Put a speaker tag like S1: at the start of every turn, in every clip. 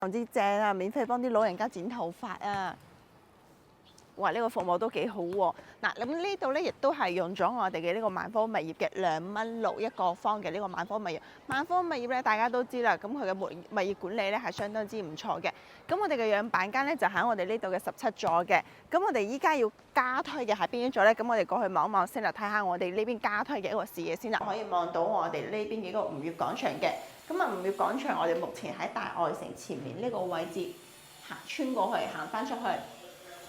S1: 常之正啊！免費幫啲老人家剪頭髮啊！哇！呢個服務都幾好喎。嗱，咁呢度咧亦都係用咗我哋嘅呢個萬科物業嘅2.6蚊一個方嘅呢個萬科物業。萬科物業咧大家都知啦，咁佢嘅物業管理咧係相當之唔錯嘅。咁我哋嘅樣板間咧就喺我哋呢度嘅17座嘅。咁我哋依家要加推嘅係邊一座咧？咁我哋過去望一望先啦，睇下我哋呢邊加推嘅一個視野先啦。可以望到我哋呢邊嘅一個吳悅廣場嘅。咁啊，吳悅廣場我哋目前喺大愛城前面呢個位置行穿過去，行翻出去。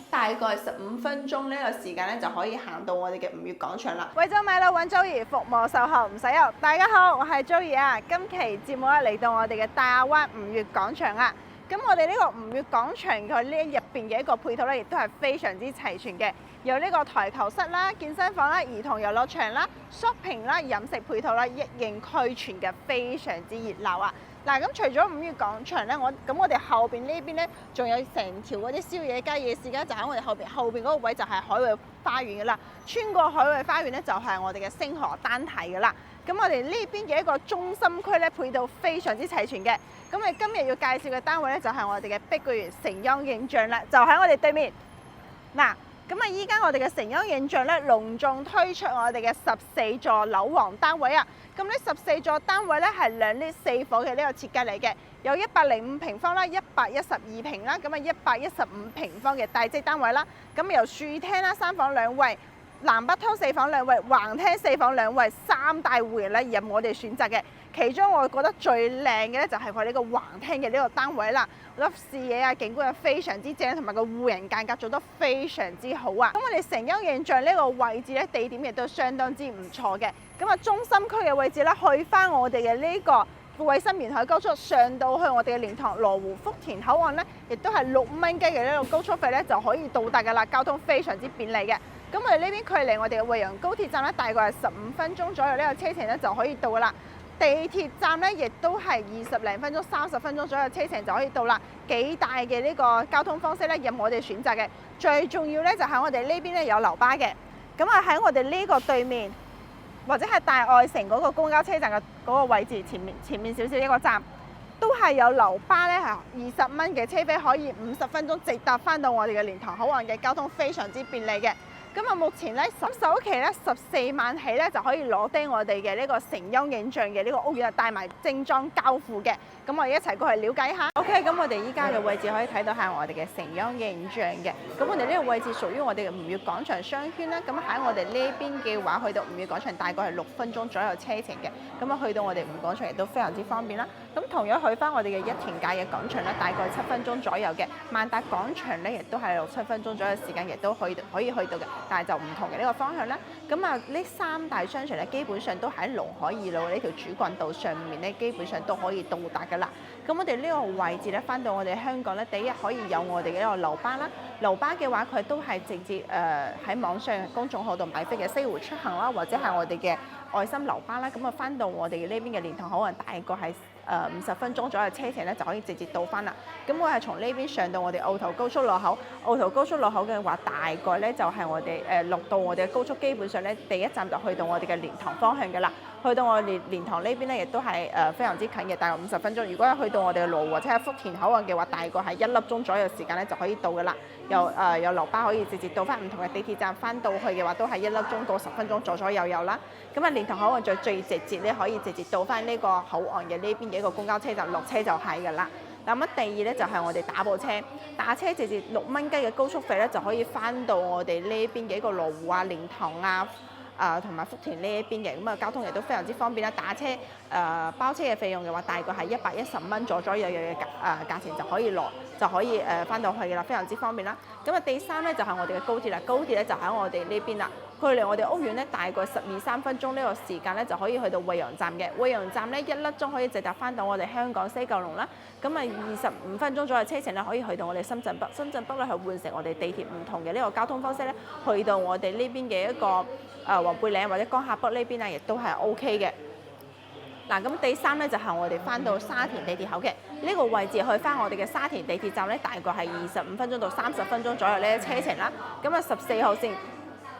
S1: 大概15分鐘呢個時間咧就可以行到我哋嘅吳悅廣場啦。惠州買樓揾 Joey，服務售後唔使憂。大家好，我係 Joey 啊。今期節目咧嚟到我哋嘅大亞灣吳悅廣場啊。咁我哋呢個吳悅廣場佢呢入邊嘅一個配套咧，亦都係非常之齊全嘅，有呢個台球室啦、健身房啦、兒童遊樂場啦、shopping 啦、飲食配套啦，一應俱全嘅，非常之熱鬧啊！嗱，咁除咗吳悅廣場咧，我哋後邊呢邊咧，仲有成條嗰啲宵夜街、夜市街，就喺我哋後邊嗰個位就係海味花園嘅啦。穿過海味花園咧，就係我哋嘅星河單體嘅啦。咁我哋呢邊嘅一個中心區咧，配套非常之齊全嘅。咁我哋今日要介紹嘅單位咧，就係我哋嘅碧桂園城央影像啦，就喺我哋對面。嗱，咁啊，依家我哋嘅城央影像咧，隆重推出我哋嘅14座樓王單位啊！咁呢14座單位咧係2 lift 4房嘅呢個設計嚟嘅，有105平方啦、112平啦，咁啊115平方嘅大積單位啦。咁由樹廳啦3房2衛、南北通4房2衛、橫廳4房2衛，3大戶型咧任我哋選擇嘅。其中我覺得最靚嘅咧就係佢呢個橫廳嘅呢個單位啦，我覺得視野啊景觀啊非常之正，同埋個戶型間隔做得非常之好啊！咁我哋城央影像呢個位置咧，地點亦都相當之唔錯嘅。咁啊，中心區嘅位置咧，去翻我哋嘅呢個衛星沿海高速上到去我哋嘅蓮塘羅湖福田口岸咧，亦都係6蚊雞嘅呢個高速費咧就可以到達㗎啦，交通非常之便利嘅。咁我哋呢邊距離我哋嘅惠陽高鐵站咧，大概係15分鐘左右呢個車程咧就可以到㗎啦。地鐵站咧，亦都係20零分鐘、30分鐘左右車程就可以到啦。幾大嘅呢個交通方式咧，任我哋選擇嘅。最重要咧就喺我哋呢邊咧有樓巴嘅。咁啊喺我哋呢個對面，或者係大愛城嗰個公交車站嘅嗰個位置前面少少一個站，都係有樓巴咧，係20蚊嘅車費，可以50分鐘直達翻到我哋嘅蓮塘口岸嘅，交通非常之便利嘅。咁啊，目前咧首期咧14萬起咧就可以攞低我哋嘅呢個城央影像嘅呢個屋苑啊，帶埋精裝交付嘅。咁我哋一齊過去了解一下。OK， 咁我哋依家嘅位置可以睇到係我哋嘅城央影像嘅。咁我哋呢個位置屬於我哋嘅吳悅廣場商圈啦。咁喺我哋呢邊嘅話，去到吳悅廣場大概係6分鐘左右車程嘅。咁啊，去到我哋吳悅廣場亦都非常之方便啦。咁同樣去翻我哋嘅一田界嘅廣場咧，大概7分鐘左右嘅。萬達廣場咧，亦都係6-7分鐘左右時間，亦都可以去到嘅。但係就唔同嘅呢個方向啦。咁啊，呢3大商場咧，基本上都喺龍海2路呢條主幹道上面咧，基本上都可以到達㗎啦。咁我哋呢個位置咧，翻到我哋香港咧，第一可以有我哋嘅一個樓巴啦。樓巴嘅話，佢都係直接喺網上公眾號度買飛嘅，西湖出行啦，或者係我哋嘅愛心樓巴啦。咁啊，翻到我哋呢邊嘅蓮塘口岸，大概係50分鐘左右車程咧，就可以直接到翻啦。咁我係從呢邊上到我哋澳頭高速路口，澳頭高速路口嘅話，大概咧就係我哋落到我哋嘅高速，基本上咧第一站就去到我哋嘅蓮塘方向嘅啦。去到我哋蓮塘呢邊咧，亦都係非常之近嘅，大概50分鐘。如果去到我哋嘅羅湖或者係福田口岸嘅話，大概係1粒鐘左右時間咧就可以到嘅啦。有樓巴可以直接到翻唔同嘅地鐵站，翻到去嘅話都係1粒鐘到10分鐘左右啦。咁啊，蓮塘口岸最直接咧，可以直接到翻呢個口岸嘅呢邊嘅一個公交車站，落車就係嘅啦。咁啊，第二咧就係我哋打部車，打車直接6蚊雞嘅高速費咧，就可以翻到我哋呢邊嘅一個羅湖啊、蓮塘啊。同埋福田呢一邊嘅，咁啊交通亦都非常之方便啦。打車包車嘅費用嘅話，大概係110蚊左右嘅價錢就可以翻到去嘅啦，非常之方便啦。咁啊，第3咧就係我哋嘅高鐵啦，高鐵咧就喺我哋呢邊啦。距離我哋屋苑咧大概12-13分鐘呢個時間咧就可以去到惠陽站嘅。惠陽站咧1粒鐘可以直達翻到我哋香港西九龍啦。咁啊25分鐘左右車程咧可以去到我哋深圳北。深圳北咧係換乘我哋地鐵唔同嘅呢個交通方式咧，去到我哋呢邊嘅一個黃貝嶺或者江夏北呢邊啊，亦都係 OK 嘅。嗱，咁第3咧就係我哋翻到沙田地鐵口嘅呢個位置，去翻我哋嘅沙田地鐵站咧，大概係25分鐘到30分鐘左右呢車程啦。咁啊14號線。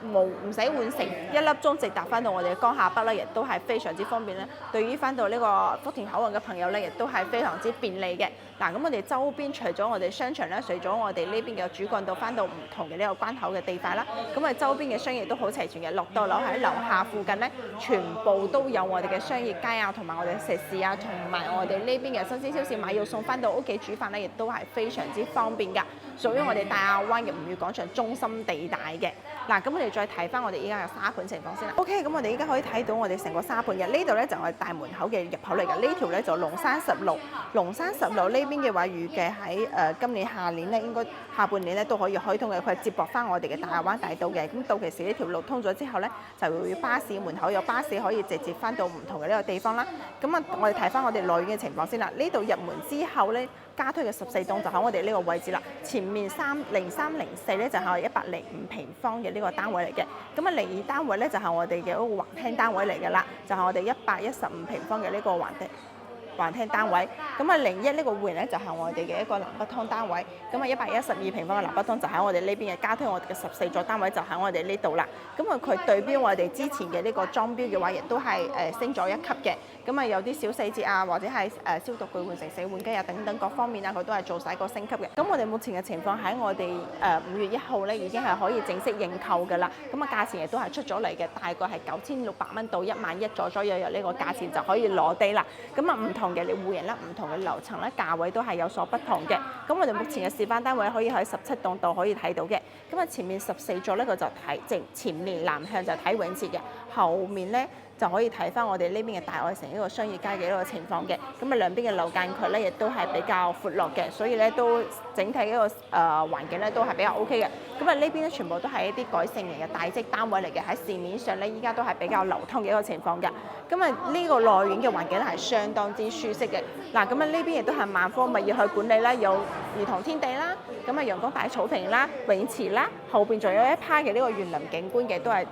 S1: 唔使換乘1粒鐘直達翻到我哋嘅江夏北咧，亦都係非常之方便咧。對於翻到呢個福田口岸嘅朋友咧，亦都係非常之便利嘅。嗱，咁我哋周邊除咗我哋商場咧，除咗我哋呢邊嘅主幹道翻到唔同嘅呢個關口嘅地塊啦，咁啊周邊嘅商業都好齊全嘅。落到樓喺樓下附近咧，全部都有我哋嘅商業街啊，同埋我哋食肆啊，同埋我哋呢邊嘅新鮮超市買肉餸翻到屋企煮飯咧，亦都係非常之方便㗎。屬於我哋大亞灣嘅吳語廣場中心地帶嘅。嗱，咁我哋再睇翻我哋依家嘅沙盤情況先啦。OK， 咁我哋依家可以睇到我哋成個沙盤嘅呢度咧就係大門口嘅入口嚟㗎。呢條咧就龍山十路，龍山十路呢邊嘅話預計喺今年下年咧應該下半年咧都可以開通嘅，佢係接駁翻我哋嘅大亞灣大道嘅。咁到期時呢條路通咗之後咧，就會巴士門口有巴士可以直接翻到唔同嘅呢個地方啦。咁啊，我哋睇翻我哋內院嘅情況先啦。呢度入門之後咧，加推嘅14棟就喺我哋呢個位置啦。前面30304咧就係105平方嘅呢個單位嚟嘅。咁啊02單位咧就係我哋嘅嗰個橫廳單位嚟㗎啦，就係我哋115平方嘅呢個橫廳單位。咁啊01呢個戶型咧就係我哋嘅一個南北通單位。咁啊112平方嘅南北通就喺我哋呢邊嘅，加推我哋嘅14座單位就喺我哋呢度啦。咁啊佢對標我哋之前嘅呢個裝標嘅話，亦都係升咗1級嘅。咁啊有啲小細節啊，或者係消毒具換成洗碗機啊等等各方面啊，佢都係做晒個升級嘅。咁我哋目前嘅情況喺我哋5月1號咧已經係可以正式認購㗎啦。咁啊價錢亦都係出咗嚟嘅，大概係9600蚊到11000左右呢個價錢就可以攞低啦。咁啊唔同嘅戶型啦，唔同嘅樓層咧，價位都係有所不同嘅。咁我哋目前嘅示範單位可以喺17棟度可以睇到嘅。咁啊前面14座呢個就睇前面南向就睇泳池嘅，後面咧就可以睇翻我哋呢邊嘅大愛城呢個商業街嘅一個情況嘅。咁啊兩邊嘅樓間距咧亦都係比較闊落嘅，所以咧都整體一個環境咧都係比較 OK 嘅。咁啊呢邊咧全部都係一啲改性型嘅大積單位嚟嘅，喺市面上咧依家都係比較流通嘅一個情況㗎。咁啊呢個內院嘅環境咧係相當之舒適嘅。嗱咁啊呢邊亦都係萬科物業去管理啦，有兒童天地啦，咁啊陽光大草坪啦、泳池啦，後邊仲有一派嘅呢個園林景觀嘅，都係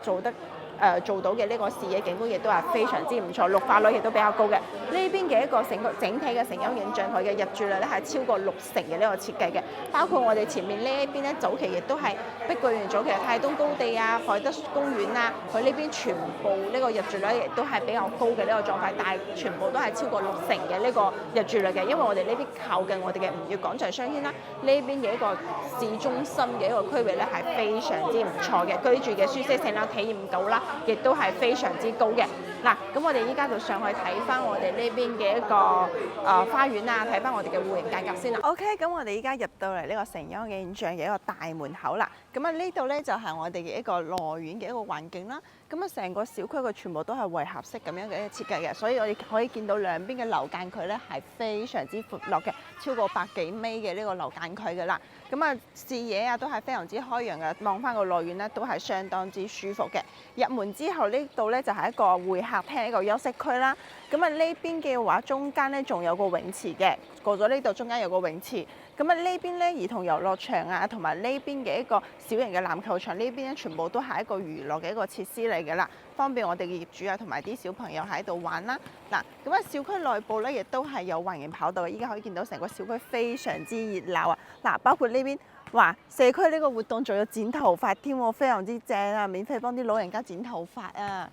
S1: 做到嘅呢個視野景觀亦都係非常之唔錯，綠化率亦都比較高嘅。呢邊嘅一個整體嘅成交影像，佢嘅入住率咧係超過60%嘅呢個設計嘅。包括我哋前面呢一邊咧，早期亦都係碧桂園早期嘅泰東高地啊、海德公園啊，佢呢邊全部呢個入住率亦都係比較高嘅呢個狀態，但係全部都係超過60%嘅呢個入住率嘅。因為我哋呢邊靠近我哋嘅吳語廣場商圈啦，呢邊嘅一個市中心嘅一個區域咧係非常之唔錯嘅，居住嘅舒適性啦、體驗度啦，亦都係非常之高嘅。嗱，咁我哋依家就上去睇翻我哋呢邊嘅一個花園啊，睇翻我哋嘅戶型價格先啦。OK， 咁我哋依家入到嚟呢個城央影像嘅一個大門口啦。咁啊呢度咧就係我哋嘅一個內院嘅一個環境啦。咁啊成個小區佢全部都係圍合式咁樣嘅一個設計嘅，所以我哋可以見到兩邊嘅樓間距咧係非常之闊落嘅，超過100幾米嘅呢個樓間距㗎啦。咁啊視野啊都係非常之開揚嘅，望翻個內院咧都係相當之舒服嘅。入門之後呢度咧就係一個會客廳一個休息區啦。咁啊呢邊嘅話中間咧仲有個泳池嘅，過咗呢度中間有個泳池。咁啊呢邊咧兒童遊樂場啊，同埋呢邊嘅一個小型嘅籃球場，呢邊咧全部都係一個娛樂嘅一個設施嚟㗎啦，方便我哋嘅業主啊同埋啲小朋友喺度玩啦。嗱，咁啊小區內部咧亦都係有環形跑道嘅，依家可以見到成個小區非常之熱鬧啊！嗱，包括呢邊哇社區呢個活動仲有剪頭髮添喎，非常之正啊！免費幫啲老人家剪頭髮啊！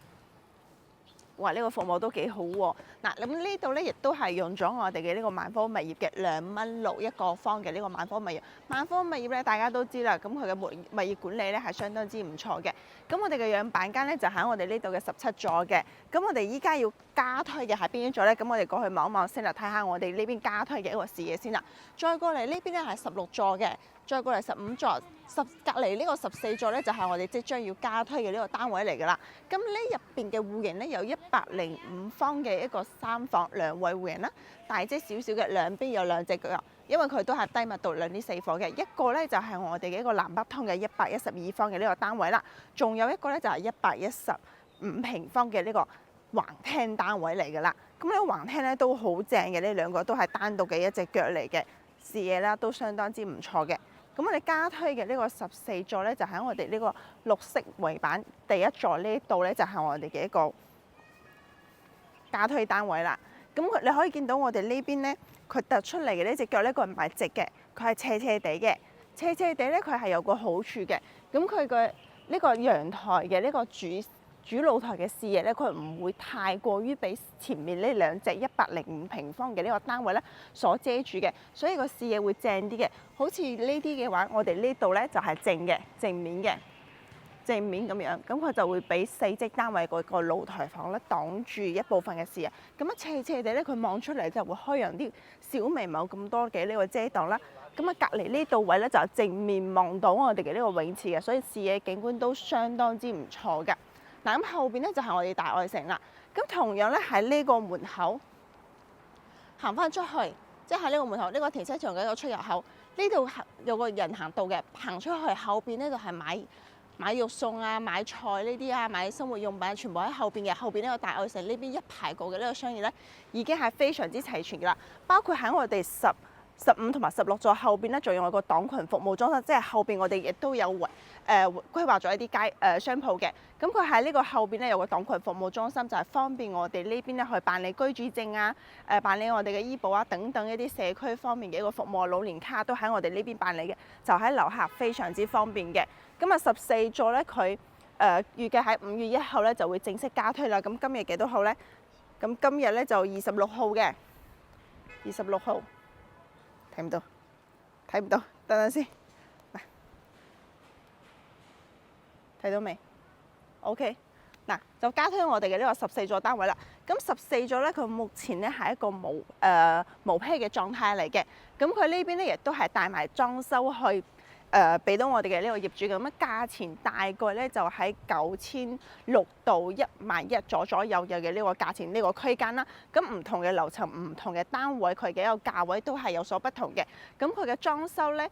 S1: 哇！呢個服務都幾好喎。嗱，咁呢度咧亦都係用咗我哋嘅呢個萬科物業嘅2蚊6一個方嘅呢個萬科物業。萬科物業咧大家都知啦，咁佢嘅物業管理咧係相當之唔錯嘅。咁我哋嘅樣板間咧就喺我哋呢度嘅17座嘅。咁我哋依家要加推嘅係邊一座咧？咁我哋過去望一望先啦，睇下我哋呢邊加推嘅一個視野先啦。再過嚟呢邊咧係16座嘅，再過嚟15座。隔離呢個14座咧就係我哋即將要加推嘅呢個單位嚟㗎啦。咁呢入邊嘅戶型咧有105方嘅一個3房2衛戶型啦，大隻少少嘅，兩邊有2隻腳，因為佢都係低密度2啲4房嘅。一個咧就係我哋嘅一個南北通嘅112方嘅呢個單位啦，仲有一個咧就係115平方嘅呢個橫廳單位嚟㗎啦。咁呢個橫廳咧都好正嘅，呢兩個都係單獨嘅一隻腳嚟嘅，視野啦都相當之唔錯嘅。咁我哋加推嘅呢個14座咧，就喺我哋呢個綠色圍板第一座呢度咧，就係我哋嘅一個加推單位啦。咁你可以見到我哋呢邊咧，佢突出嚟嘅呢隻腳咧，佢唔係直嘅，佢係斜斜地嘅。斜斜地咧，佢係有個好處嘅。咁佢嘅呢個陽台嘅呢個主露台嘅視野咧，佢唔會太過於俾前面呢兩隻105平方嘅呢個單位咧所遮住嘅，所以個視野會正啲嘅。好似呢啲嘅話，我哋呢度咧就係正面咁樣，咁佢就會俾4隻單位嗰個露台房咧擋住一部分嘅視野。咁斜地咧，佢望出嚟就會開揚啲，小微冇咁多嘅呢個遮擋啦。咁隔離呢度位咧就係正面望到我哋嘅呢個泳池嘅，所以視野景觀都相當之唔錯㗎。嗱，咁後邊咧就係我哋大愛城啦。咁同樣咧喺呢個門口行翻出去，即係喺呢個門口呢個停車場嘅一個出入口，呢度有個人行道嘅，行出去後邊咧就係買肉餸啊、買菜呢啲啊、買生活用品，全部喺後邊嘅。後邊呢個大愛城呢邊一排過嘅呢個商業咧，已經係非常之齊全㗎啦。包括喺我哋15同埋16座後邊咧，仲有個黨群服務中心，即係後邊我哋亦都有規劃咗一啲商鋪嘅。咁佢喺呢個後邊咧有個黨群服務中心，就係方便我哋呢邊咧去辦理居住證啊、辦理我哋嘅醫保啊等等一啲社區方面嘅一個服務，老年卡都喺我哋呢邊辦理嘅，就喺樓下非常之方便嘅。咁啊14座咧，佢預計喺5月1號咧就會正式加推啦。咁今日幾多號咧？咁今日咧就26號嘅，26號。睇唔到，等等先。嗱，睇到未 ？OK， 嗱就加推我哋嘅呢個14座單位啦。咁14座咧，佢目前咧係一個無批嘅狀態嚟嘅。咁佢呢邊咧亦都係帶埋裝修去俾到我哋嘅呢個業主嘅。咁價錢大概咧就喺9600到11000左右嘅呢個價錢呢個區間啦。咁唔同嘅樓層、唔同嘅單位，佢嘅一個價位都係有所不同嘅。咁佢嘅裝修咧，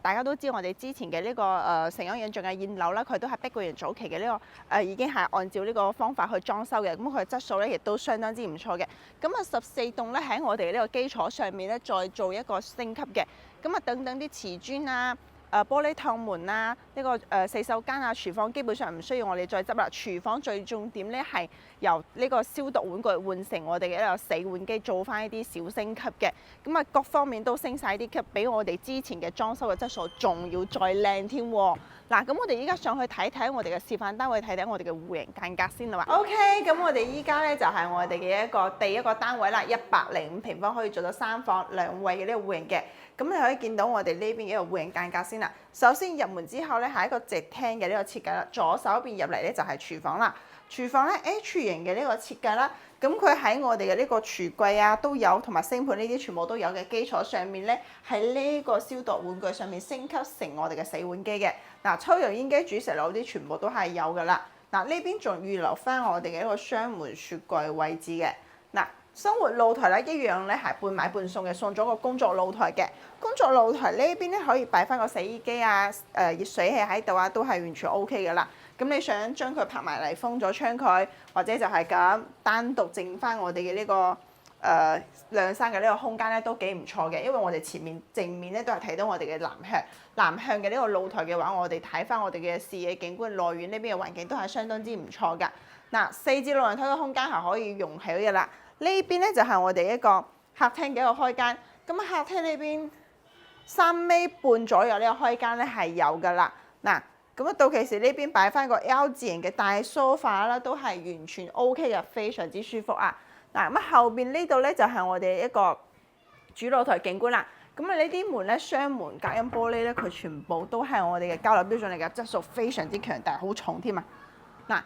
S1: 大家都知我哋之前嘅呢個成功引進嘅現樓啦，佢都係碧桂園早期嘅呢個已經係按照呢個方法去裝修嘅。咁佢嘅質素咧亦都相當之唔錯嘅。咁啊14棟咧喺我哋呢個基礎上面咧再做一個升級嘅。咁啊等等啲瓷磚啊。玻璃趟門啊，呢個洗手間啊、廚房基本上唔需要我哋再執啦。廚房最重點咧係由呢個消毒碗具換成我哋嘅一個洗碗機，做翻一啲小升級嘅。咁啊各方面都升晒啲級，比我哋之前嘅裝修嘅質素仲要再靚添喎。嗱，咁我哋依家上去睇睇我哋嘅示範單位，睇睇我哋嘅戶型間隔先啦嘛。OK， 咁我哋依家咧就係我哋嘅第一個單位啦，105平方可以做到3房2衛嘅呢個戶型嘅。咁你可以見到我哋呢邊嘅一個戶型間隔先啦。首先入門之後咧係一個直廳嘅呢個設計啦，左手邊入嚟咧就係廚房啦。廚房咧 H 型嘅呢個設計啦，咁佢喺我哋嘅呢個廚櫃啊都有，同埋星盤呢啲全部都有嘅基礎上面咧，喺呢個消毒碗具上面升級成我哋嘅洗碗機嘅。嗱，抽油煙機、煮食爐啲全部都係有噶啦。嗱，呢邊仲預留翻我哋嘅一個雙門雪櫃位置嘅。嗱，生活露台咧一樣咧係半買半送嘅，送咗個工作露台嘅。工作露台呢邊咧可以擺翻個洗衣機啊、熱水器喺度啊，都係完全 O K 噶啦。咁你想將佢拍埋嚟封咗窗佢，或者就係咁單獨剩翻我哋嘅呢個晾衫嘅呢個空間咧，都幾唔錯嘅。因為我哋前面正面咧都係睇到我哋嘅南向嘅呢個露台嘅話，我哋睇翻我哋嘅視野景觀，內院呢邊嘅環境都係相當之唔錯㗎。嗱，4至6人台嘅空間係可以容起嘅啦。呢邊咧就係我哋一個客廳嘅一個開間。咁客廳呢邊3米半左右呢個開間咧係有㗎啦。嗱。咁啊，到期時呢邊擺翻個 L 字型嘅大梳化啦，都係完全 OK 嘅，非常之舒服啊！嗱，咁後邊呢度咧就係我哋一個主露台景觀啦。咁啊，呢啲門咧雙門隔音玻璃咧，佢全部都係我哋嘅交流標準嚟嘅，質素非常之強大，好重添啊！嗱，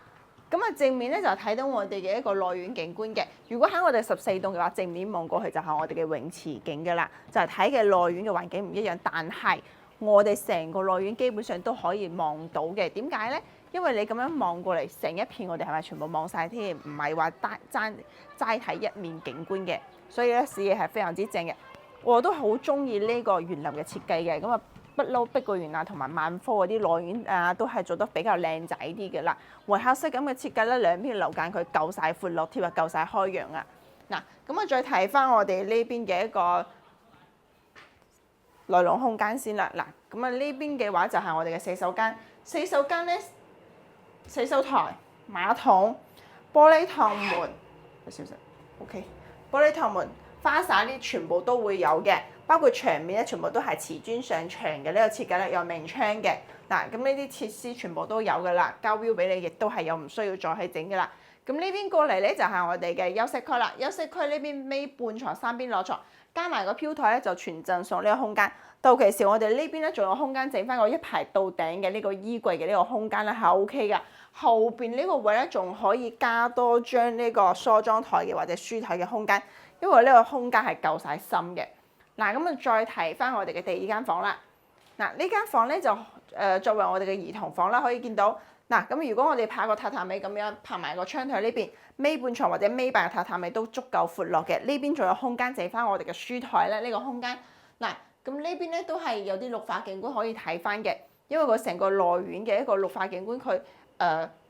S1: 咁啊正面咧就睇到我哋嘅一個內院景觀嘅。如果喺我哋14棟嘅話，正面望過去就係我哋嘅泳池景㗎啦。就係睇嘅內院嘅環境唔一樣，但係我哋成個內院基本上都可以望到嘅。點解呢？因為你咁樣望過嚟，成一片我哋係咪全部望晒添？唔係話齋睇一面景觀嘅，所以咧視野係非常之正嘅。我都好中意呢個園林嘅設計嘅。咁啊，不嬲碧桂園啊同埋萬科嗰啲內院啊，都係做得比較靚仔啲嘅啦。圍客室咁嘅設計咧，兩邊樓間佢夠晒闊落貼啊，夠晒開揚啊。嗱，咁啊再睇翻我哋呢邊嘅一個內籠空間先啦。嗱，咁啊呢邊嘅話就係我哋嘅洗手間。洗手間咧，洗手台、馬桶、玻璃趟門，有少少 OK。玻璃趟門花灑呢全部都會有嘅，包括牆面咧全部都係瓷磚上牆嘅呢個設計咧，有明窗嘅。嗱，咁呢啲設施全部都有噶啦，交標俾你，亦都係有唔需要再去整噶啦。咁呢邊過嚟咧就係我哋嘅休息區啦，休息區呢邊尾半床三邊攞床，加埋個飄台咧就全贈送呢個空間。到其時我哋呢邊咧仲有空間整翻個一排到頂嘅呢個衣櫃嘅呢個空間咧係 O K 噶。後邊呢個位咧仲可以加多張呢個梳妝台嘅或者書台嘅空間，因為呢個空間係夠晒深嘅。嗱，咁啊再提翻我哋嘅第二間房啦。嗱，呢間房咧就作為我哋嘅兒童房啦，可以見到嗱，咁如果我哋拍個榻榻米咁樣拍埋個窗台呢邊，尾半床或者尾八嘅榻榻米都足夠闊落嘅。呢邊仲有空間整翻我哋嘅書台咧，呢個空間嗱，咁呢邊咧都係有啲綠化景觀可以睇翻嘅，因為佢成個內院嘅一個綠化景觀佢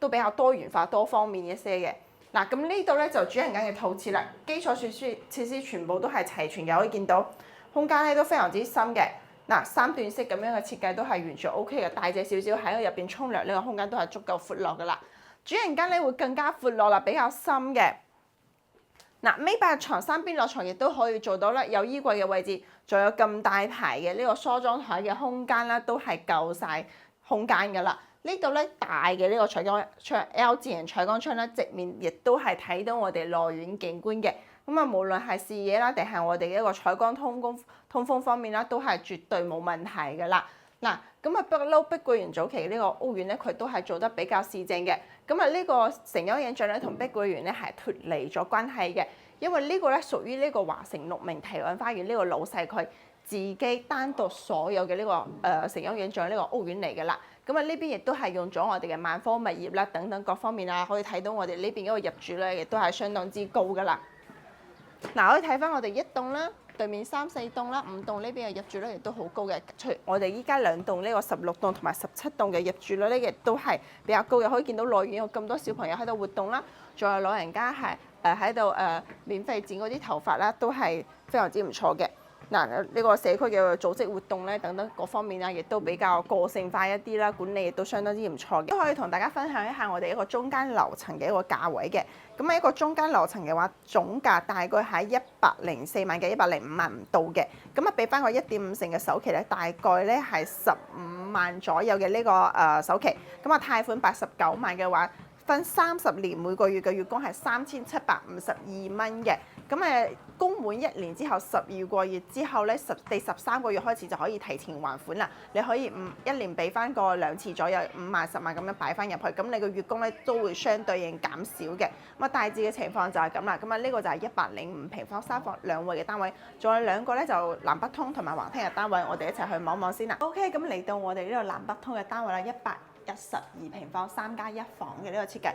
S1: 都比較多元化、多方面一些嘅。嗱，咁呢度咧就主人間嘅套廁啦，基礎設施全部都係齊全嘅，可以見到空間咧都非常之深嘅。嗱，三段式咁樣嘅設計都係完全 O K 嘅，大隻少少喺入邊沖涼呢個空間都係足夠闊落噶啦。主人間咧會更加闊落啦，比較深嘅。嗱，尾八床三邊落床亦都可以做到啦，有衣櫃嘅位置，仲有咁大排嘅呢個梳妝台嘅空間啦，都係夠晒空間噶啦。呢度咧大嘅呢個採光窗 L 字形採光窗咧，直面亦都係睇到我哋內院景觀嘅。咁啊，無論係視野啦，定係我哋嘅一個採光通風方面啦，都係絕對冇問題㗎啦。嗱，咁啊，不嬲碧桂園早期呢個屋苑咧，佢都係做得比較市正嘅。咁啊，呢個城鄉影像咧，同碧桂園咧係脫離咗關係嘅，因為呢個咧屬於呢個華城鹿鳴teri韻花園呢個老細佢自己單獨所有嘅呢個城鄉影像呢個屋苑嚟㗎啦。咁啊，呢邊亦都係用咗我哋嘅萬科物業啦，等等各方面啊，可以睇到我哋呢邊嗰個入住咧，亦都係相當之高㗎啦。嗱，可以睇翻我哋一棟啦，對面3、4棟啦，5棟呢邊嘅入住率亦都好高嘅。除我哋依家2棟呢個16棟同埋17棟嘅入住率咧，亦都係比較高嘅。可以見到內院有咁多小朋友喺度活動啦，仲有老人家係喺度免費剪嗰啲頭髮啦，都係非常之唔錯嘅。嗱，呢個社區嘅組織活動咧，等等各方面啊，亦都比較個性化一啲啦，管理亦都相當之唔錯嘅。都可以同大家分享一下我哋一個中間樓層嘅一個價位嘅。咁喺一個中間樓層嘅話，總價大概喺104萬嘅105萬唔到嘅。咁啊，俾翻個1.5成嘅首期咧，大概咧係15萬左右嘅呢個首期。咁啊，貸款89萬嘅話，分30年，每個月嘅月供係3752蚊嘅。咁供滿1年之後12個月之後咧，第13個月開始就可以提前還款啦。你可以一年俾翻個2次左右5萬10萬咁樣擺翻入去，咁你個月供咧都會相對應減少嘅。咁啊，大致嘅情況就係咁啦。咁啊，呢個就係105平方3房2衛嘅單位，仲有2個咧就南北通同埋橫廳嘅單位，我哋一齊去望望先啦。OK， 咁嚟到我哋呢個南北通嘅單位啦，112平方3加1房嘅呢個設計。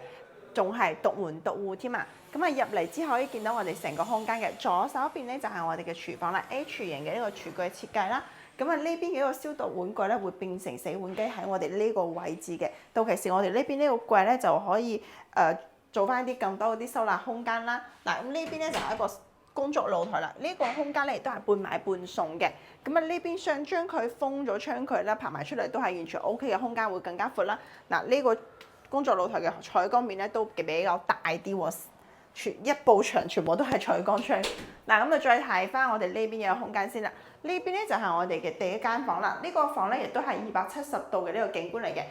S1: 仲係獨門獨戶添啊！咁啊，入嚟之後可以見到我哋成個空間嘅左手邊咧就係我哋嘅廚房啦 ，H 型嘅呢個廚具設計啦。咁啊，呢邊嘅一個消毒碗櫃咧會變成洗碗機喺我哋呢個位置嘅。到其時我哋呢邊呢個櫃咧就可以做翻啲更多嗰啲收納空間啦。嗱，咁呢邊咧就係一個工作露台啦。呢個空間咧亦都係半買半送嘅。咁啊，呢邊想將佢封咗窗佢啦，拍埋出嚟都係完全 O K 嘅，空間會更加闊啦。嗱，呢個工作露台嘅採光面咧都比較大啲喎，一部牆全部都係採光窗。嗱，咁就再睇翻我哋呢邊嘅空間先啦。呢邊咧就係我哋嘅第一間房啦。呢個房咧亦都係270度嘅呢個景觀嚟嘅，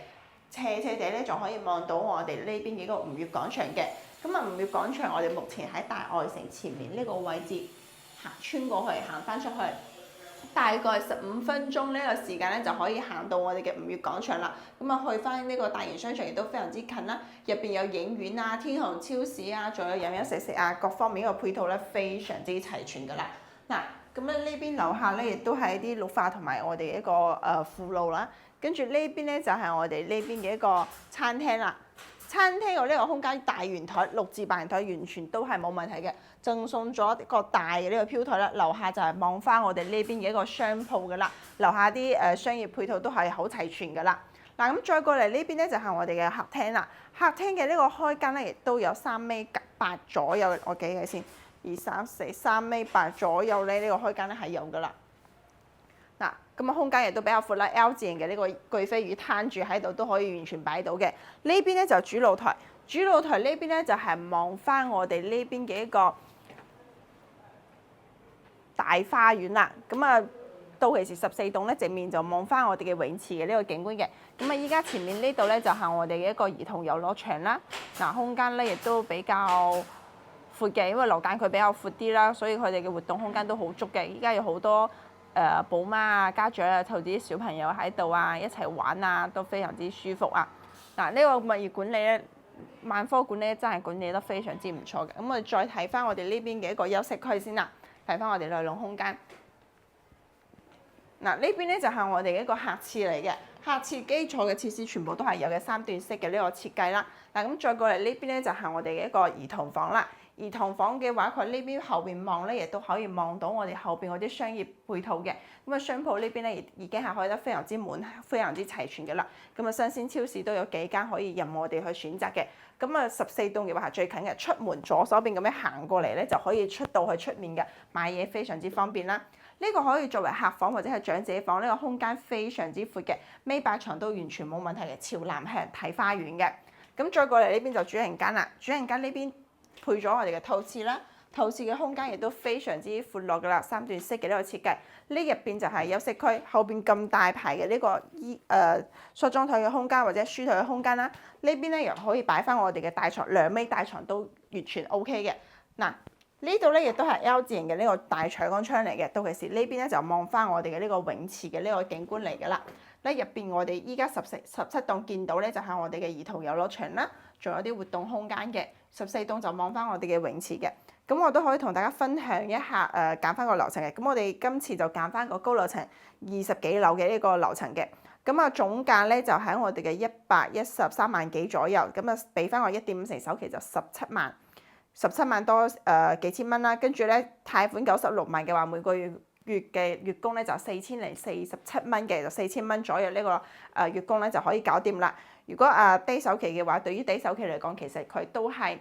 S1: 斜斜地咧仲可以望到我哋呢邊嘅一個吳越廣場嘅。咁啊，吳越廣場我哋目前喺大愛城前面呢個位置行穿過去，行翻出去。大概15分鐘呢個時間咧就可以行到我哋嘅吳越廣場啦。咁啊，去翻呢個大型商場亦都非常之近啦。入邊有影院啊、天虹超市啊，仲有飲飲食食啊，各方面嘅配套咧非常之齊全㗎啦。嗱，咁咧呢邊樓下咧亦都係一啲綠化同埋我哋一個輔路啦。跟住呢邊咧就係我哋呢邊嘅一個餐廳啦。餐廳嘅呢個空間大圓台6至8人台完全都係冇問題嘅，贈送咗一個大嘅呢個飄台啦。樓下就係望翻我哋呢邊嘅一個商鋪㗎啦，樓下啲商業配套都係好齊全㗎啦。嗱，咁再過嚟呢邊咧就係我哋嘅客廳啦。客廳嘅呢個開間咧亦都有3米8左右，我記嘅先，2、3、4、3米8左右咧，呢個開間咧係有㗎啦。嗱，咁啊空間亦都比較闊啦 ，L 字形嘅呢個巨飛魚攤住喺度都可以完全擺到嘅。呢邊咧就主露台，主露台呢邊咧就係望翻我哋呢邊嘅一個大花園啦。咁啊，到期時14棟咧，正面就望翻我哋嘅泳池嘅呢個景觀嘅。咁啊，依家前面呢度咧就係我哋嘅一個兒童遊樂場啦。嗱，空間咧亦都比較闊嘅，因為樓間佢比較闊啲啦，所以佢哋嘅活動空間都好足嘅。依家有好多寶媽啊、家長啊，湊住啲小朋友喺度啊，一齊玩啊，都非常之舒服啊。嗱，呢個物業管理咧，萬科管理真係管理得非常之唔錯嘅。咁我哋再睇翻我哋呢邊嘅一個休息區先啦，睇翻我哋內籠空間。嗱，呢邊咧就係我哋嘅一個客廁嚟嘅，客廁基礎嘅設施全部都係有嘅3段式嘅呢個設計啦。嗱，咁再過嚟呢邊咧就係我哋嘅一個兒童房啦。兒童房嘅話，佢呢邊後邊望咧，亦都可以望到我哋後邊嗰啲商業配套嘅。咁啊，商鋪呢邊咧已經係開得非常之滿、非常之齊全嘅啦。咁啊，新鮮超市都有幾間可以任我哋去選擇嘅。咁啊，14棟嘅話係最近嘅，出門左手邊咁樣行過嚟咧，就可以出到去出面嘅，買嘢非常之方便啦。呢個可以作為客房或者係長者房，呢個空間非常之闊嘅，尾擺床都完全冇問題嘅，朝南向睇花園嘅。咁再過嚟呢邊就主人間啦，主人間呢邊配咗我哋嘅套廁啦，套廁嘅空間亦都非常之闊落噶啦，3段式嘅呢個設計。呢入邊就係休息區，後邊咁大排嘅呢個梳妝台嘅空間或者書台嘅空間啦。呢邊咧又可以擺翻我哋嘅大床，2米大床都完全 OK 嘅。嗱，呢度咧亦都係 L 字形嘅呢個大採光窗嚟嘅，到其時呢邊咧就望翻我哋嘅呢個泳池嘅呢個景觀嚟㗎啦。咧入邊我哋依家17棟見到咧就係我哋嘅兒童遊樂場啦，仲有啲活動空間嘅。14棟就望翻我哋嘅泳池嘅。咁我都可以同大家分享一下揀翻個樓層嘅。咁我哋今次就揀翻個高樓層20幾樓嘅呢個樓層嘅。咁啊總價咧就喺我哋嘅113萬幾左右。咁啊俾翻我1.5成首期就17萬多幾千蚊啦。跟住咧貸款96萬嘅話，每個月嘅月供咧就4047蚊嘅，就4000蚊左右呢個月供咧就可以搞掂啦。如果低首期嘅話，對於低首期嚟講，其實佢都係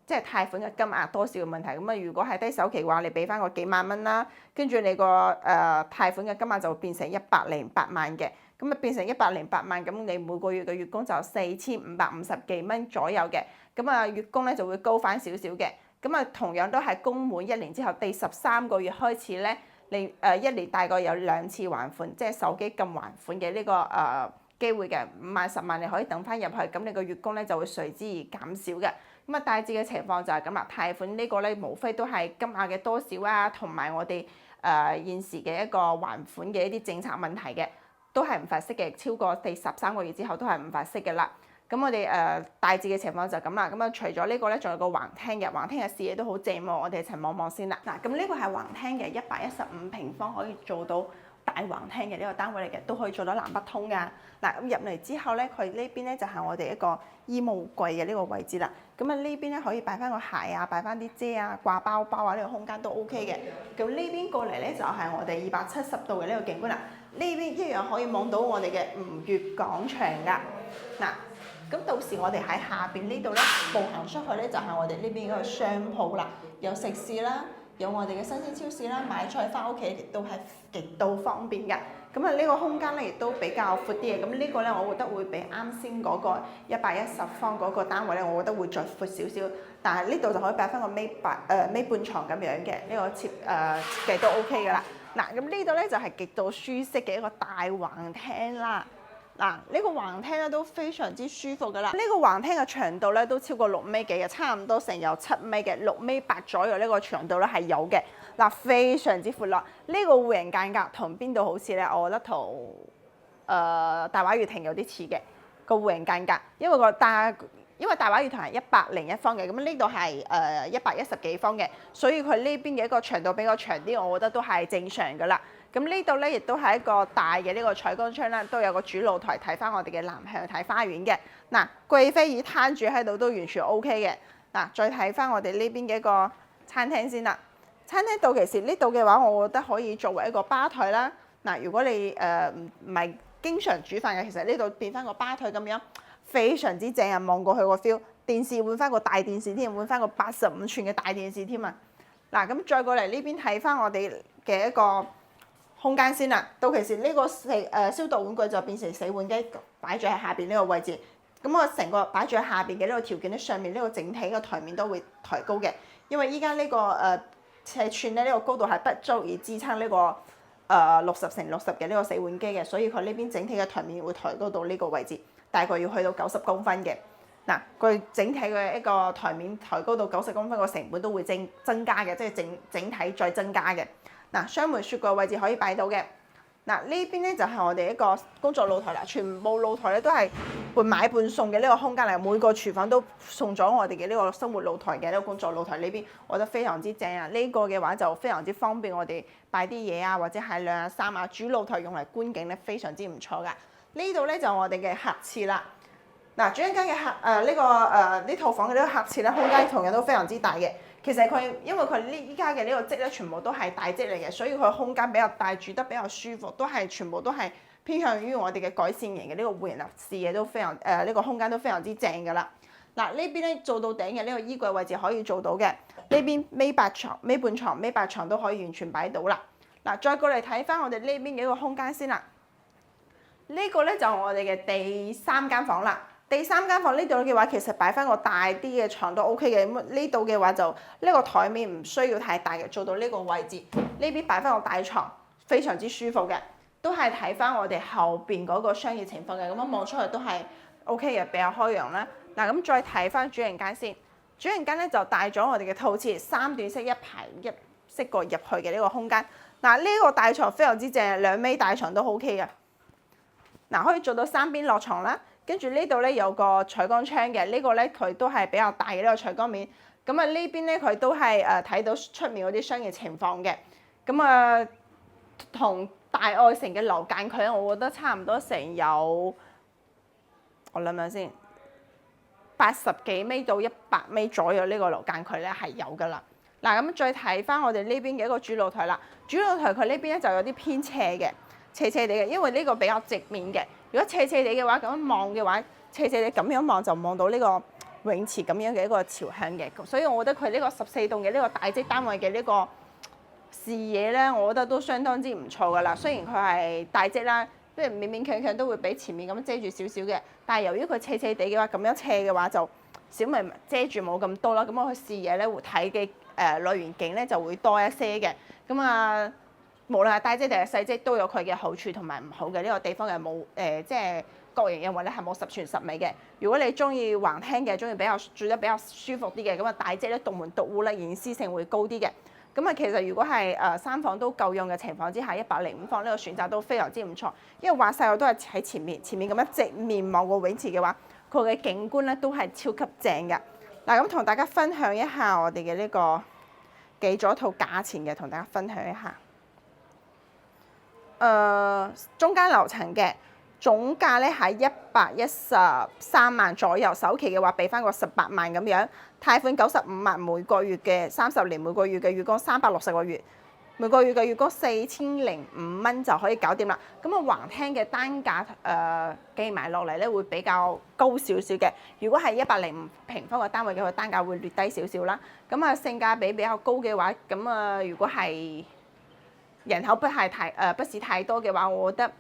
S1: 即係貸款嘅金額多少嘅問題。咁啊，如果係低首期嘅話，你俾翻個幾萬蚊啦，跟住你個貸款嘅金額就會變成108萬嘅。咁啊變成108萬，咁你每個月嘅月供就4550幾蚊左右嘅。咁啊月供咧就會高翻少少嘅。咁啊同樣都係供滿1年之後，第13個月開始咧，你1年大概有2次還款，即係手機撳還款嘅呢個機會嘅，5萬10萬你可以等翻入去，咁你個月供咧就會隨之而減少嘅。咁啊大致嘅情況就係咁啦。貸款呢個咧無非都係金額嘅多少啊，同埋我哋現時嘅一個還款嘅一啲政策問題嘅，都係唔罰息嘅。超過第13個月之後都係唔罰息嘅啦。咁我哋大致嘅情況就係咁啦。咁啊除咗呢個咧，仲有個橫廳嘅，橫廳嘅視野都好正喎。我哋一齊望望先啦。嗱，咁呢個係橫廳嘅115平方，可以做到大橫廳嘅呢個單位嚟嘅，都可以做到南北通㗎。嗱，咁入嚟之後咧，佢呢邊咧就係我哋一個衣帽櫃嘅呢個位置啦。咁啊呢邊咧可以擺翻個鞋啊，擺翻啲遮啊，掛包包啊，呢個空間都 OK 嘅。咁呢邊過嚟咧就係我哋270度嘅呢個景觀啦。呢邊一樣可以望到我哋嘅吳越廣場㗎。嗱，咁到時我哋喺下邊呢度咧，步行出去咧就係我哋呢邊嗰個商鋪啦，有食肆啦。有我哋嘅新鮮超市啦，買菜翻屋企亦都係極度方便嘅。咁啊呢個空間咧亦都比較闊啲嘅。咁呢個咧我覺得會比啱先嗰個110方嗰個單位咧，我覺得會再闊少少。但係呢度就可以擺翻個尾半床咁樣嘅，呢個設計都 OK 噶啦。嗱，咁呢度咧就係極度舒適嘅一個大橫廳啦。嗱，呢個橫廳咧都非常之舒服㗎啦。呢個橫廳嘅長度咧都超過6米幾嘅，差唔多成有7米嘅，6米8左右呢個長度咧係有嘅。嗱，非常之闊落。呢個戶型間隔同邊度好似咧？我覺得同大話悅庭有啲似嘅個戶型間隔，因為大話悅庭係101方嘅，咁呢度係110幾方嘅，所以佢呢邊嘅一個長度比較長啲，我覺得都係正常㗎啦。咁呢度咧亦都係一個大嘅呢個採光窗啦，都有個主露台睇翻我哋嘅南向睇花園嘅。嗱，貴妃椅攤住喺度都完全 OK 嘅。嗱，再睇翻我哋呢邊嘅一個餐廳先啦。餐廳到其時呢度嘅話，我覺得可以作為一個吧台啦。嗱，如果你唔係經常煮飯嘅，其實呢度變翻個吧台咁樣，非常之正啊！望過去個 feel， 電視換翻個大電視添，換翻個85寸嘅大電視添啊！嗱，咁再過嚟呢邊睇翻我哋嘅一個空間先啦。到其時呢個消毒碗具就變成洗碗機擺咗喺下邊呢個位置。咁我成個擺咗喺下邊嘅呢個條件咧，上面呢個整體嘅台面都會抬高嘅。因為依家呢個尺寸咧，呢個高度係不足以支撐呢個60×60嘅呢個洗碗機嘅，所以佢呢邊整體嘅台面會抬高到呢個位置，大概要去到90公分嘅。嗱，佢整體嘅一個台面抬高到90公分，個成本都會增加嘅，即係整體再增加嘅。嗱，雙門雪櫃位置可以擺到嘅。嗱，呢邊咧就係我哋一個工作露台啦，全部露台咧都係半買半送嘅呢個空間嚟，每個廚房都送咗我哋嘅呢個生活露台嘅呢個工作露台呢邊，我覺得非常之正啊！呢個嘅話就非常之方便我哋擺啲嘢啊，或者係晾下衫啊，主露台用嚟觀景咧非常之唔錯噶。呢度咧就我哋嘅客廁啦。嗱，主人間嘅呢套房嘅呢個客廁咧，空間同樣都非常之大嘅。其實佢因為佢依家嘅呢個積咧，全部都係大積嚟嘅，所以佢空間比較大，住得比較舒服，全部都係偏向於我哋嘅改善型嘅呢個戶型啦，視野都非常呢個空間都非常之正㗎啦。嗱，呢邊咧做到頂嘅呢個衣櫃位置可以做到嘅，呢邊尾半床都可以完全擺到啦。嗱，再過嚟睇翻我哋呢邊嘅一個空間先啦。呢個咧就我哋嘅第3間房啦。第3間房呢度嘅話，其實擺翻個大啲嘅床都 OK 嘅。咁呢度嘅話就呢個台面唔需要太大嘅，做到呢個位置。呢邊擺翻個大床，非常之舒服嘅。都係睇翻我哋後邊嗰個商業情況嘅，咁樣望出去都係 OK 嘅，比較開揚啦。嗱，咁再睇翻主人間先。主人間咧就帶咗我哋嘅套廁3段式一排一式過入去嘅呢個空間。嗱，呢個大床非常之正，2米大床都 OK 嘅。嗱，可以做到3邊落床啦。跟住呢度咧有個採光窗嘅，呢個咧佢都係比較大嘅呢個採光面。咁啊呢邊咧佢都係睇到出面嗰啲商業情況嘅。咁啊同大愛城嘅樓間距，我覺得差唔多成有，我諗下先，80幾米到100米左右呢個樓間距咧係有㗎啦。嗱，咁再睇翻我哋呢邊嘅一個主露台啦。主露台佢呢邊咧就有啲偏斜嘅，斜地嘅，因為呢個比較直面嘅。如果斜地嘅話，咁樣望嘅話，斜地咁樣望就望到呢個泳池咁樣嘅一個朝向嘅，所以我覺得佢呢個14棟嘅呢個大積單位嘅呢個視野咧，我覺得都相當之唔錯噶啦。雖然佢係大積啦，即係勉勉強強都會俾前面咁遮住少少嘅，但係由於佢斜地嘅話，咁樣斜嘅話就小咪遮住冇咁多啦，咁我佢視野咧會睇嘅內園景咧就會多一些嘅。咁啊〜無論係大積定係細積都有佢嘅好處同埋唔好嘅。呢個地方係冇即係個人認為咧係冇十全十美嘅。如果你中意橫廳嘅，中意住得比較舒服啲嘅，咁啊大積咧獨門獨戶咧隱私性會高啲嘅。咁啊其實如果係3房都夠用嘅情況之下，105房呢個選擇都非常之唔錯。因為話晒我都係喺前面咁樣直面望個泳池嘅話，佢嘅景觀咧都係超級正嘅。嗱，咁同大家分享一下我哋嘅呢個記咗套價錢嘅，同大家分享一下。中間樓層嘅總價咧喺113萬左右，首期嘅話俾翻個18萬咁樣，貸款95萬每個月嘅30年，每個月嘅月供360個月，每個月嘅月供4005蚊就可以搞掂啦。咁啊橫廳嘅單價計埋落嚟咧會比較高少少嘅，如果係105平方嘅單位嘅話，單價會略低少少啦。咁啊性價比比較高嘅話，咁啊如果係人口不是太多嘅話，我覺得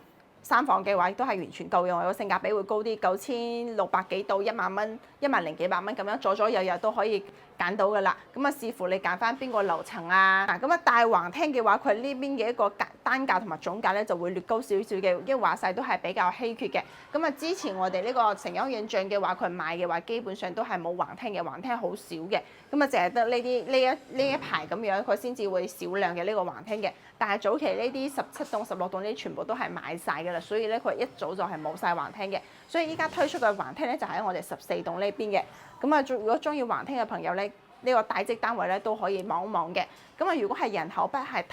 S1: 3房嘅話都係完全夠用，個性價比會高啲，9600幾到1萬蚊，1萬零幾百蚊咁樣左左右右都可以揀到㗎啦。咁啊視乎你揀翻邊個樓層啊。咁啊大橫廳嘅話，佢呢邊嘅一個單價同埋總價咧就會略高少少嘅，因為話晒都係比較稀缺嘅。咁啊之前我哋呢個城鄉印象嘅話，佢賣嘅話基本上都係冇橫廳嘅，橫廳好少嘅。咁啊淨係得呢一排咁樣，佢先至會少量嘅呢個橫廳嘅。但係早期呢啲17棟、16棟呢啲全部都係買晒㗎啦，所以咧佢一早就係冇晒橫廳嘅。所以依家推出嘅橫廳咧就喺我哋14棟呢邊嘅。咁啊，如果中意橫廳嘅朋友咧，呢個大積單位咧都可以望一望嘅。咁啊，如果係人口不係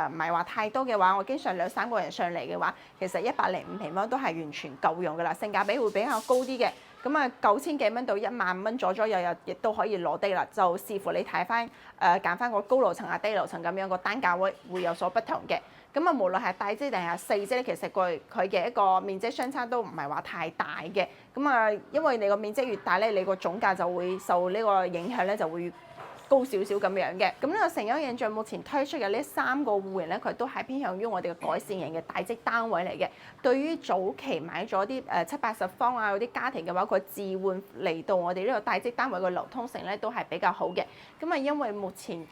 S1: 唔係話太多嘅話，我經常2-3個人上嚟嘅話，其實105平方都係完全夠用㗎啦，性價比會比較高啲嘅。咁啊9000幾蚊到1萬蚊左右亦都可以攞低啦，就視乎你睇翻揀翻個高樓層啊低樓層咁樣個單價會有所不同嘅。咁啊無論係大積定係細積咧，其實佢嘅一個面積相差都唔係話太大嘅。咁啊因為你個面積越大咧，你個總價就會受呢個影響咧，就會越高少少咁樣嘅。咁呢個城鄉印象目前推出嘅呢3個戶型咧，佢都係偏向於我哋嘅改善型嘅大積單位嚟嘅。對於早期買咗啲70-80方啊嗰啲家庭嘅話，佢置換嚟到我哋呢個大積單位嘅流通性咧都係比較好嘅。咁啊因為目前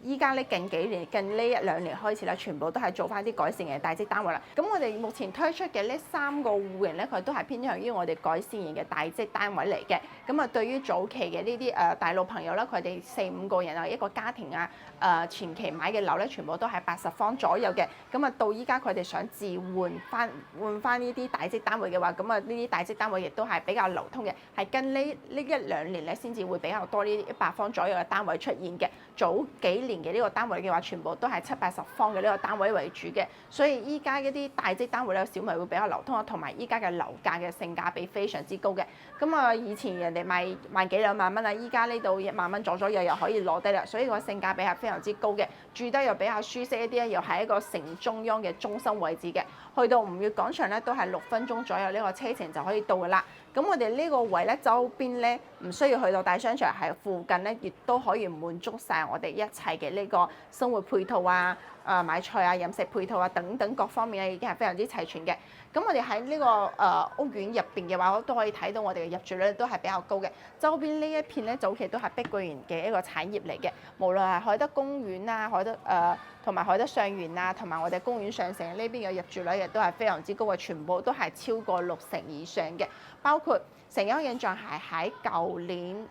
S1: 依家咧近幾年、近呢一兩年開始啦，全部都係做翻啲改善型嘅大積單位啦。咁我哋目前推出嘅呢3個戶型咧，佢都係偏向於我哋改善型嘅大積單位嚟嘅。咁啊，對於早期嘅呢啲大陸朋友啦，佢哋4、5個人啊一個家庭啊，前期買嘅樓咧，全部都係80方左右嘅。咁啊，到依家佢哋想自換翻呢啲大積單位嘅話，咁啊呢啲大積單位亦都係比較流通嘅，係跟呢一兩年咧先至會比較多呢啲100方左右嘅單位出現嘅。早幾年嘅呢個單位嘅話，全部都係70、80方嘅呢個單位為主嘅，所以依家一啲大積單位咧，小米會比較流通啊，同埋依家嘅樓價嘅性價比非常之高嘅。咁啊，以前人哋賣萬幾2萬蚊啊，依家呢度1萬蚊左右可以攞低啦，所以個性價比係非常之高嘅，住得又比較舒適一啲咧，又係一個城中央嘅中心位置嘅，去到吳越廣場咧都係6分鐘左右呢個車程就可以到噶啦。咁我哋呢個位咧周邊咧唔需要去到大商場，係附近咧亦都可以滿足晒我哋一切嘅呢個生活配套啊、買菜啊、飲食配套啊等等各方面咧已經係非常之齊全嘅。咁我哋喺呢個屋苑入邊嘅話，都可以睇到我哋嘅入住率都係比較高嘅。周邊呢一片咧早期都係碧桂園嘅一個產業嚟嘅，無論係海德公園啊、同埋海德上園啊，同埋我哋公園上城呢邊嘅入住率亦都係非常之高嘅，全部都係超過60%以上嘅。包括城央印象係喺舊年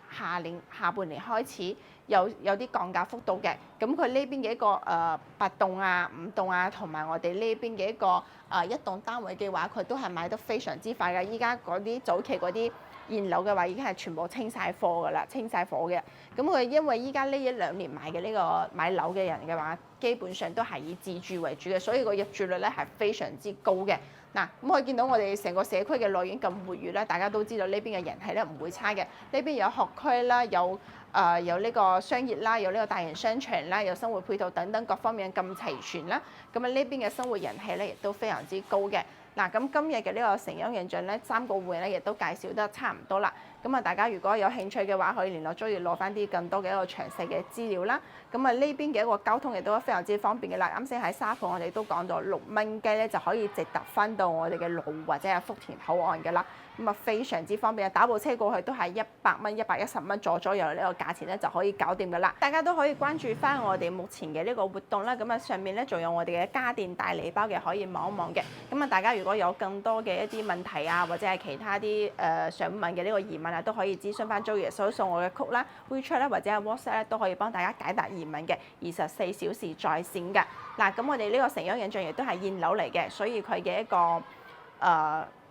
S1: 下半年開始有啲降價幅度嘅，咁佢呢邊嘅一個8棟啊、5棟啊，同埋我哋呢邊嘅一個1棟單位嘅話，佢都係賣得非常之快嘅。依家嗰啲早期嗰啲現樓嘅話，已經係全部清晒貨㗎啦，清晒貨嘅。咁佢因為依家呢1、2年買嘅呢個買樓嘅人嘅話，基本上都係以自住為主嘅，所以個入住率咧係非常之高嘅。嗱，咁可以見到我哋成個社區嘅內園咁活躍咧，大家都知道呢邊嘅人氣咧唔會差嘅。呢邊有學區啦，有呢個商業啦，有呢個大型商場啦，有生活配套等等各方面咁齊全啦。咁啊呢邊嘅生活人氣咧亦都非常之高嘅。嗱，咁今日嘅呢個城央印象咧3個戶型咧亦都介紹得差唔多啦。咁啊，大家如果有興趣嘅話，可以聯絡租業攞翻啲更多嘅一個詳細嘅資料啦。咁啊，呢邊嘅一個交通亦都非常之方便嘅啦。啱先喺沙浦我哋都講咗6蚊雞咧就可以直達翻到我哋嘅羅湖或者係福田口岸嘅啦。咁啊，非常之方便啊！打部車過去都係100蚊、110蚊左右呢個價錢咧就可以搞掂噶啦。大家都可以關注翻我哋目前嘅呢個活動啦。咁啊，上面咧仲有我哋嘅家電大禮包嘅，可以望一望嘅。咁啊，大家如果有更多嘅一啲問題啊，或者係其他啲想問嘅呢個疑問啊，都可以諮詢翻租業掃我嘅 code 啦、WeChat 啦或者係 WhatsApp 咧，都可以幫大家解答疑問嘅，24小時在線嘅。嗱，咁我哋呢個城央印象亦都係現樓嚟嘅，所以佢嘅一個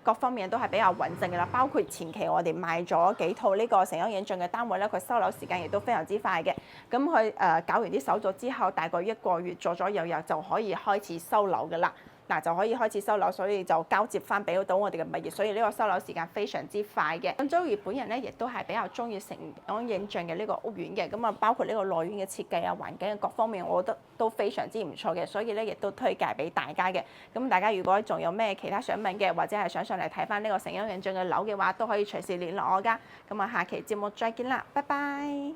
S1: 各方面都係比較穩陣嘅啦，包括前期我哋賣咗幾套呢個城央印象嘅單位咧，佢收樓時間亦都非常之快嘅。咁佢搞完啲手續之後，大概1個月左右就可以開始收樓嘅啦。嗱，就可以開始收樓，所以就交接翻俾到我哋嘅物業，所以呢個收樓時間非常之快嘅。咁租業本人咧，亦都係比較中意城央印象嘅呢個屋苑嘅，咁啊包括呢個內苑嘅設計啊、環境嘅各方面，我覺得都非常之唔錯嘅，所以咧亦都推介俾大家嘅。咁大家如果仲有咩其他想問嘅，或者係想上嚟睇翻呢個城央印象嘅樓嘅話，都可以隨時聯絡我㗎。咁啊，下期節目再見啦，拜拜。